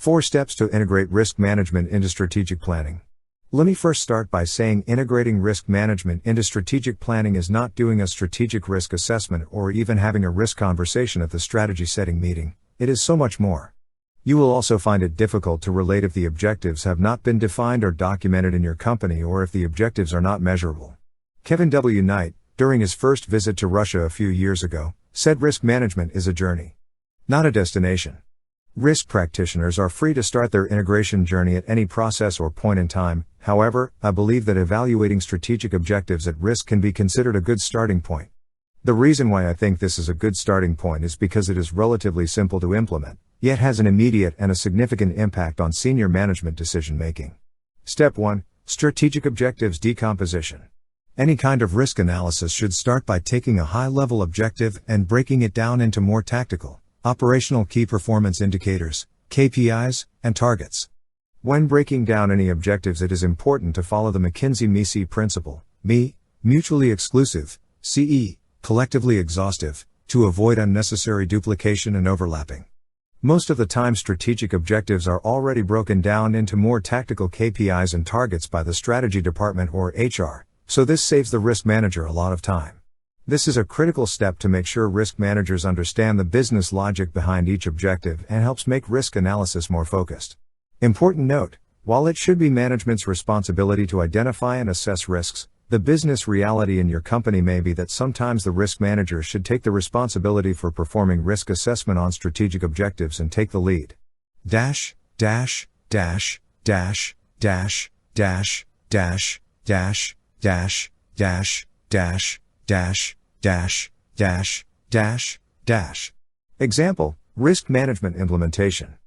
4 steps to integrate risk management into strategic planning. Let me first start by saying integrating risk management into strategic planning is not doing a strategic risk assessment or even having a risk conversation at the strategy setting meeting. It is so much more. You will also find it difficult to relate if the objectives have not been defined or documented in your company or if the objectives are not measurable. Kevin W. Knight, during his first visit to Russia a few years ago, said risk management is a journey, not a destination. Risk practitioners are free to start their integration journey at any process or point in time. However, I believe that evaluating strategic objectives at risk can be considered a good starting point. The reason why I think this is a good starting point is because it is relatively simple to implement, yet has an immediate and a significant impact on senior management decision-making. Step 1. Strategic objectives decomposition. Any kind of risk analysis should start by taking a high-level objective and breaking it down into more tactical, operational key performance indicators, KPIs, and targets. When breaking down any objectives, it is important to follow the McKinsey-MICE principle, ME, mutually exclusive, CE, collectively exhaustive, to avoid unnecessary duplication and overlapping. Most of the time strategic objectives are already broken down into more tactical KPIs and targets by the strategy department or HR, so this saves the risk manager a lot of time. This is a critical step to make sure risk managers understand the business logic behind each objective and helps make risk analysis more focused. Important note, while it should be management's responsibility to identify and assess risks, the business reality in your company may be that sometimes the risk manager should take the responsibility for performing risk assessment on strategic objectives and take the lead. Dash, dash, dash, dash, dash, dash, dash, dash, dash, dash, dash, dash, dash, dash, dash, dash. Example, risk management implementation.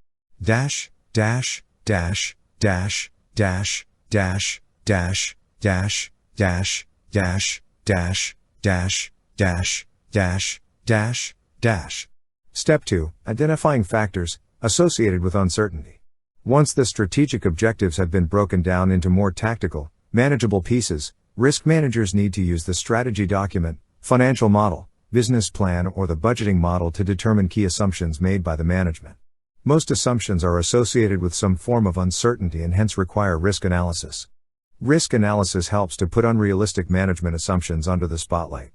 Dash, dash, dash, dash, dash, dash, dash, dash, dash, dash, dash, dash, dash, dash, dash, dash. Step 2. Identifying factors associated with uncertainty. Once the strategic objectives have been broken down into more tactical, manageable pieces, risk managers need to use the strategy document, financial model, business plan, or the budgeting model to determine key assumptions made by the management. Most assumptions are associated with some form of uncertainty and hence require risk analysis. Risk analysis helps to put unrealistic management assumptions under the spotlight.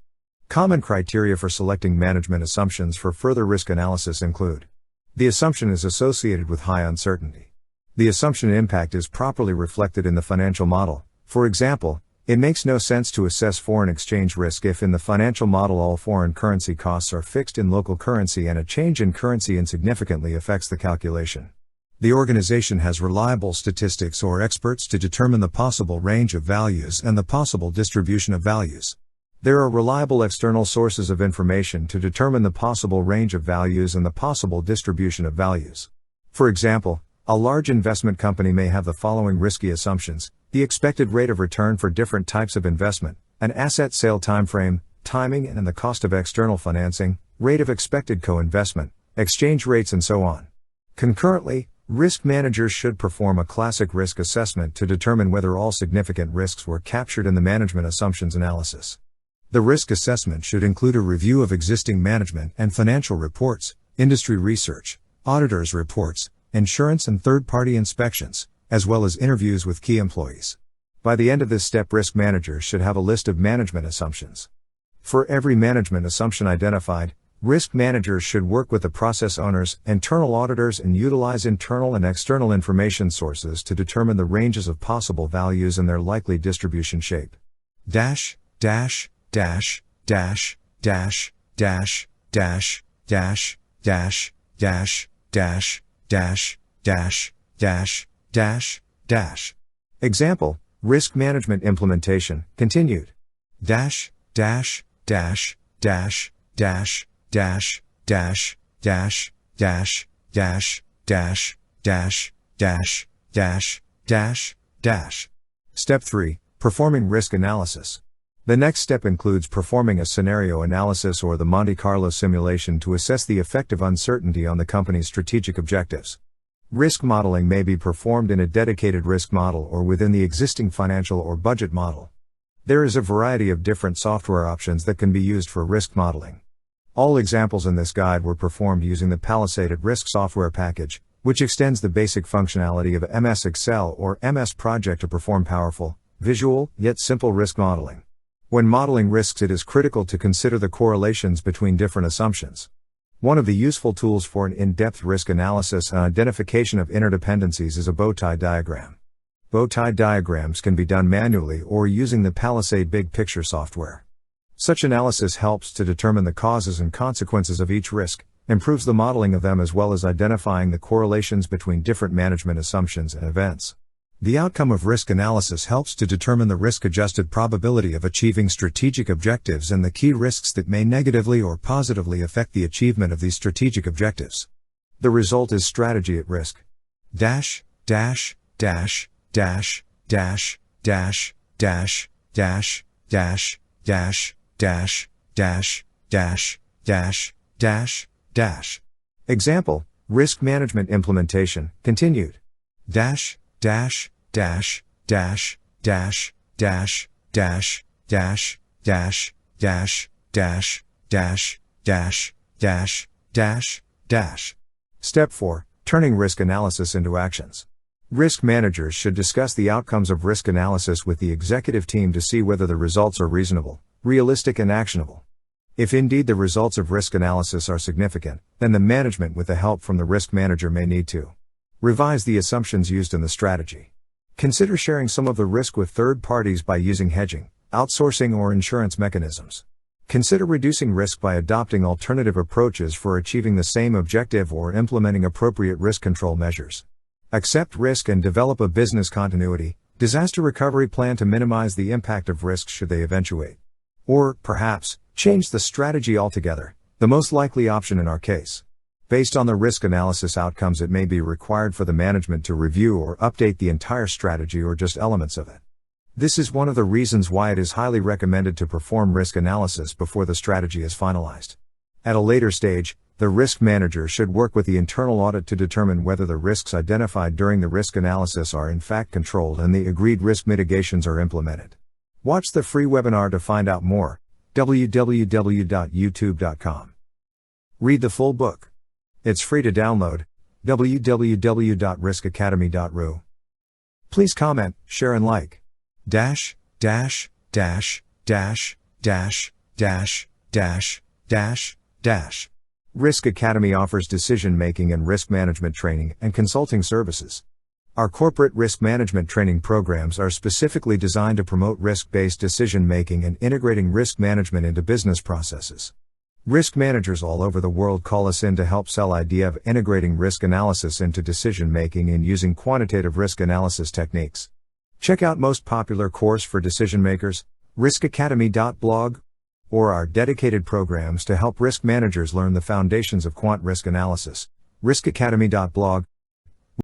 Common criteria for selecting management assumptions for further risk analysis include: the assumption is associated with high uncertainty. The assumption impact is properly reflected in the financial model. For example, it makes no sense to assess foreign exchange risk if in the financial model all foreign currency costs are fixed in local currency and a change in currency insignificantly affects the calculation. The organization has reliable statistics or experts to determine the possible range of values and the possible distribution of values. There are reliable external sources of information to determine the possible range of values and the possible distribution of values. For example, a large investment company may have the following risky assumptions: the expected rate of return for different types of investment, an asset sale timeframe, timing and the cost of external financing, rate of expected co-investment, exchange rates, and so on. Concurrently, risk managers should perform a classic risk assessment to determine whether all significant risks were captured in the management assumptions analysis. The risk assessment should include a review of existing management and financial reports, industry research, auditors' reports, insurance and third-party inspections, as well as interviews with key employees. By the end of this step, risk managers should have a list of management assumptions. For every management assumption identified, risk managers should work with the process owners, internal auditors, and utilize internal and external information sources to determine the ranges of possible values and their likely distribution shape. Dash, dash, dash, dash, dash, dash, dash, dash, dash, dash, dash, dash, dash, dash, dash, dash. Example, risk management implementation, continued. Dash, dash, dash, dash, dash, dash, dash, dash, dash, dash, dash, dash, dash, dash, dash, dash. Step 3. Performing risk analysis. The next step includes performing a scenario analysis or the Monte Carlo simulation to assess the effect of uncertainty on the company's strategic objectives. Risk modeling may be performed in a dedicated risk model or within the existing financial or budget model. There is a variety of different software options that can be used for risk modeling. All examples in this guide were performed using the Palisade Risk software package, which extends the basic functionality of MS Excel or MS Project to perform powerful, visual, yet simple risk modeling. When modeling risks, it is critical to consider the correlations between different assumptions. One of the useful tools for an in-depth risk analysis and identification of interdependencies is a bow-tie diagram. Bow-tie diagrams can be done manually or using the Palisade Big Picture software. Such analysis helps to determine the causes and consequences of each risk, improves the modeling of them, as well as identifying the correlations between different management assumptions and events. The outcome of risk analysis helps to determine the risk-adjusted probability of achieving strategic objectives and the key risks that may negatively or positively affect the achievement of these strategic objectives. The result is strategy at risk. Dash, dash, dash, dash, dash, dash, dash, dash, dash, dash, dash, dash, dash, dash, dash, dash. Example, risk management implementation, continued. Dash, dash, dash, dash, dash, dash, dash, dash, dash, dash, dash, dash, dash, dash, dash, dash. Step 4. Turning risk analysis into actions. Risk managers should discuss the outcomes of risk analysis with the executive team to see whether the results are reasonable, realistic, and actionable. If indeed the results of risk analysis are significant, then the management, with the help from the risk manager, may need to revise the assumptions used in the strategy. Consider sharing some of the risk with third parties by using hedging, outsourcing, or insurance mechanisms. Consider reducing risk by adopting alternative approaches for achieving the same objective or implementing appropriate risk control measures. Accept risk and develop a business continuity, disaster recovery plan to minimize the impact of risks should they eventuate. Or, perhaps, change the strategy altogether, the most likely option in our case. Based on the risk analysis outcomes, it may be required for the management to review or update the entire strategy or just elements of it. This is one of the reasons why it is highly recommended to perform risk analysis before the strategy is finalized. At a later stage, the risk manager should work with the internal audit to determine whether the risks identified during the risk analysis are in fact controlled and the agreed risk mitigations are implemented. Watch the free webinar to find out more. www.youtube.com. Read the full book. It's free to download. www.riskacademy.ru. Please comment, share, and like. Dash, dash, dash, dash, dash, dash, dash, dash, dash. Risk Academy offers decision-making and risk management training and consulting services. Our corporate risk management training programs are specifically designed to promote risk-based decision-making and integrating risk management into business processes. Risk managers all over the world call us in to help sell the idea of integrating risk analysis into decision-making and using quantitative risk analysis techniques. Check out most popular course for decision makers, riskacademy.blog, or our dedicated programs to help risk managers learn the foundations of quant risk analysis, riskacademy.blog.